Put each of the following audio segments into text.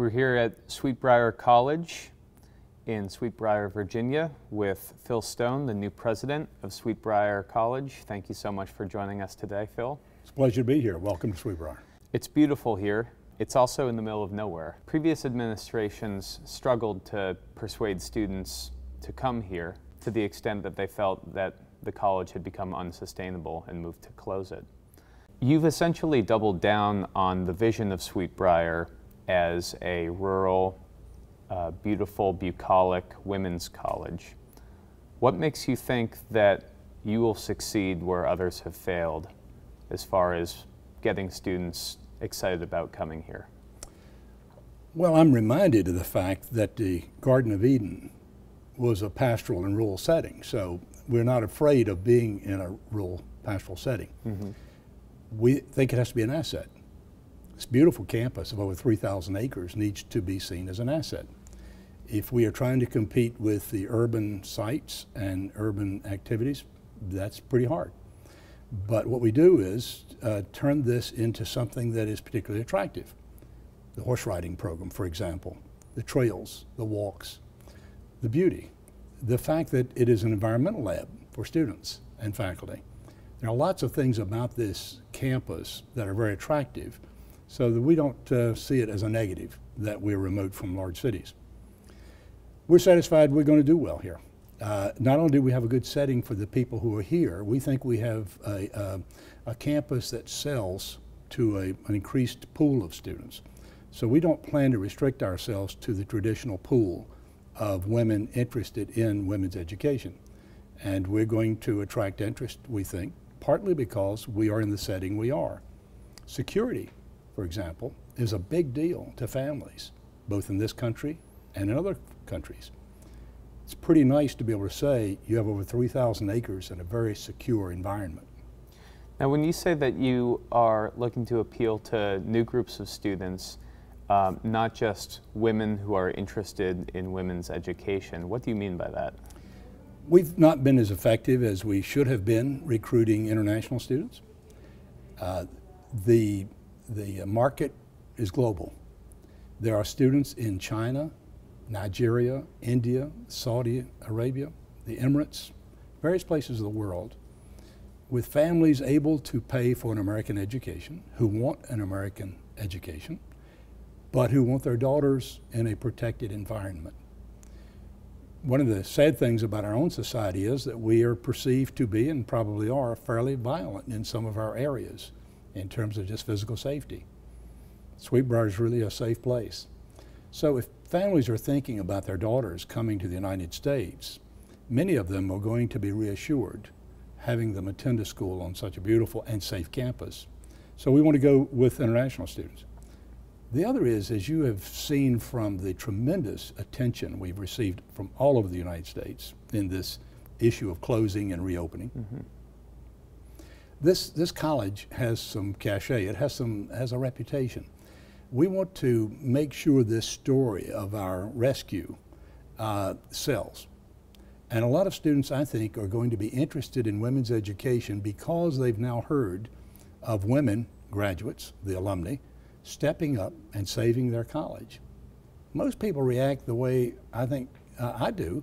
We're here at Briar College in Briar, Virginia, with Phil Stone, the new president of Briar College. Thank you so much for joining us today, Phil. It's a pleasure to be here. Welcome to Briar. It's beautiful here. It's also in the middle of nowhere. Previous administrations struggled to persuade students to come here to the extent that they felt that the college had become unsustainable and moved to close it. You've essentially doubled down on the vision of Briar as a rural, beautiful, bucolic women's college. What makes you think that you will succeed where others have failed as far as getting students excited about coming here? Well, I'm reminded of the fact that the Garden of Eden was a pastoral and rural setting, so we're not afraid of being in a rural pastoral setting. Mm-hmm. We think it has to be an asset. This beautiful campus of over 3,000 acres needs to be seen as an asset. If we are trying to compete with the urban sites and urban activities, that's pretty hard. But what we do is turn this into something that is particularly attractive. The horse riding program, for example, the trails, the walks, the beauty, the fact that it is an environmental lab for students and faculty. There are lots of things about this campus that are very attractive, so that we don't see it as a negative that we're remote from large cities. We're satisfied we're going to do well here. Not only do we have a good setting for the people who are here, we think we have a campus that sells to an increased pool of students. So we don't plan to restrict ourselves to the traditional pool of women interested in women's education. And we're going to attract interest, we think, partly because we are in the setting we are. Security, for example, is a big deal to families, both in this country and in other countries. It's pretty nice to be able to say you have over 3,000 acres in a very secure environment. Now, when you say that you are looking to appeal to new groups of students, not just women who are interested in women's education, what do you mean by that? We've not been as effective as we should have been recruiting international students. The market is global. There are students in China, Nigeria, India, Saudi Arabia, the Emirates, various places of the world, with families able to pay for an American education, who want an American education, but who want their daughters in a protected environment. One of the sad things about our own society is that we are perceived to be, and probably are, fairly violent in some of our areas in terms of just physical safety. Briar is really a safe place. So if families are thinking about their daughters coming to the United States, many of them are going to be reassured having them attend a school on such a beautiful and safe campus. So we want to go with international students. The other is, as you have seen from the tremendous attention we've received from all over the United States in this issue of closing and reopening, mm-hmm. This college has some cachet. It has a reputation. We want to make sure this story of our rescue sells. And a lot of students, I think, are going to be interested in women's education because they've now heard of women graduates, the alumni, stepping up and saving their college. Most people react the way I think I do.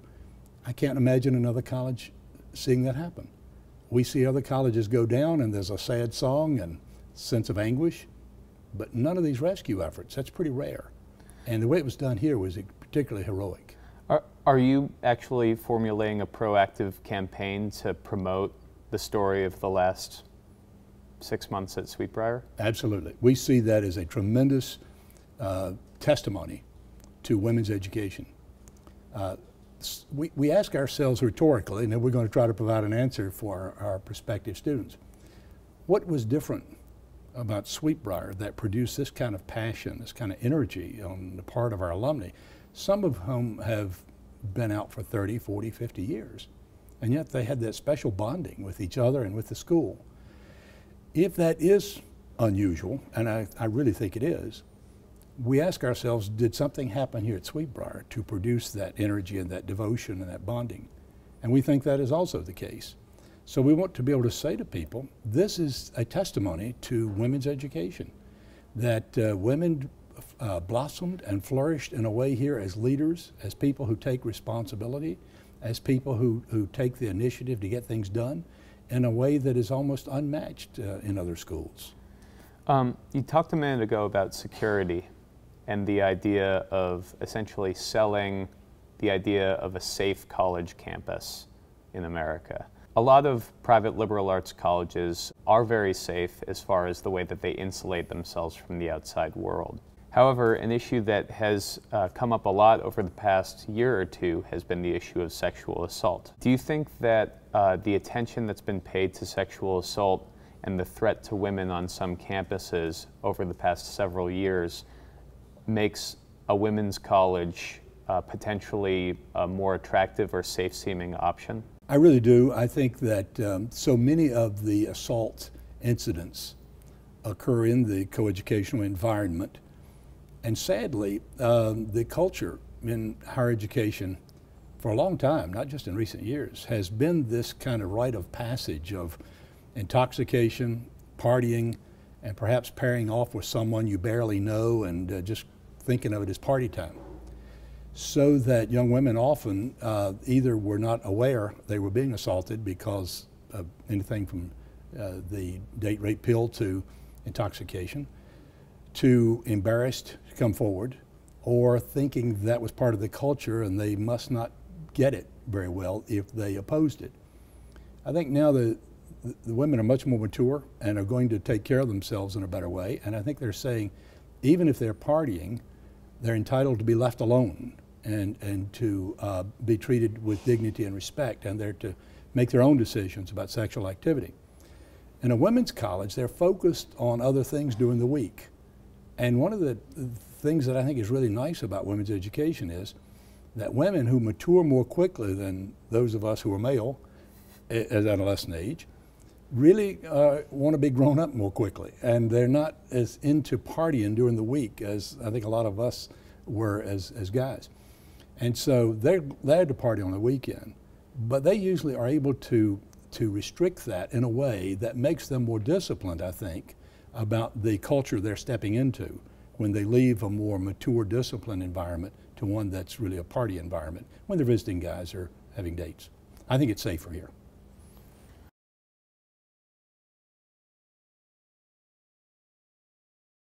I can't imagine another college seeing that happen. We see other colleges go down and there's a sad song and sense of anguish, but none of these rescue efforts. That's pretty rare. And the way it was done here was particularly heroic. Are you actually formulating a proactive campaign to promote the story of the last 6 months at Briar? Absolutely. We see that as a tremendous testimony to women's education. We ask ourselves rhetorically, and then we're going to try to provide an answer for our prospective students. What was different about Briar that produced this kind of passion, this kind of energy on the part of our alumni, some of whom have been out for 30, 40, 50 years, and yet they had that special bonding with each other and with the school. If that is unusual, and I really think it is, we ask ourselves, did something happen here at Briar to produce that energy and that devotion and that bonding? And we think that is also the case. So we want to be able to say to people, this is a testimony to women's education, that women blossomed and flourished in a way here as leaders, as people who take responsibility, as people who take the initiative to get things done in a way that is almost unmatched in other schools. You talked a minute ago about security and the idea of essentially selling the idea of a safe college campus in America. A lot of private liberal arts colleges are very safe as far as the way that they insulate themselves from the outside world. However, an issue that has come up a lot over the past year or two has been the issue of sexual assault. Do you think that the attention that's been paid to sexual assault and the threat to women on some campuses over the past several years makes a women's college potentially a more attractive or safe-seeming option? I really do. I think that so many of the assault incidents occur in the coeducational environment. And sadly, the culture in higher education for a long time, not just in recent years, has been this kind of rite of passage of intoxication, partying, and perhaps pairing off with someone you barely know and just thinking of it as party time. So that young women often either were not aware they were being assaulted because of anything from the date rape pill to intoxication, to embarrassed to come forward, or thinking that was part of the culture and they must not get it very well if they opposed it. I think now the women are much more mature and are going to take care of themselves in a better way, and I think they're saying even if they're partying, they're entitled to be left alone and to be treated with dignity and respect, and they're to make their own decisions about sexual activity. In a women's college, they're focused on other things during the week. And one of the things that I think is really nice about women's education is that women who mature more quickly than those of us who are male at adolescent age really want to be grown up more quickly. And they're not as into partying during the week as I think a lot of us were as guys. And so they're glad to party on the weekend, but they usually are able to restrict that in a way that makes them more disciplined, I think, about the culture they're stepping into when they leave a more mature, disciplined environment to one that's really a party environment when they're visiting guys or having dates. I think it's safer here.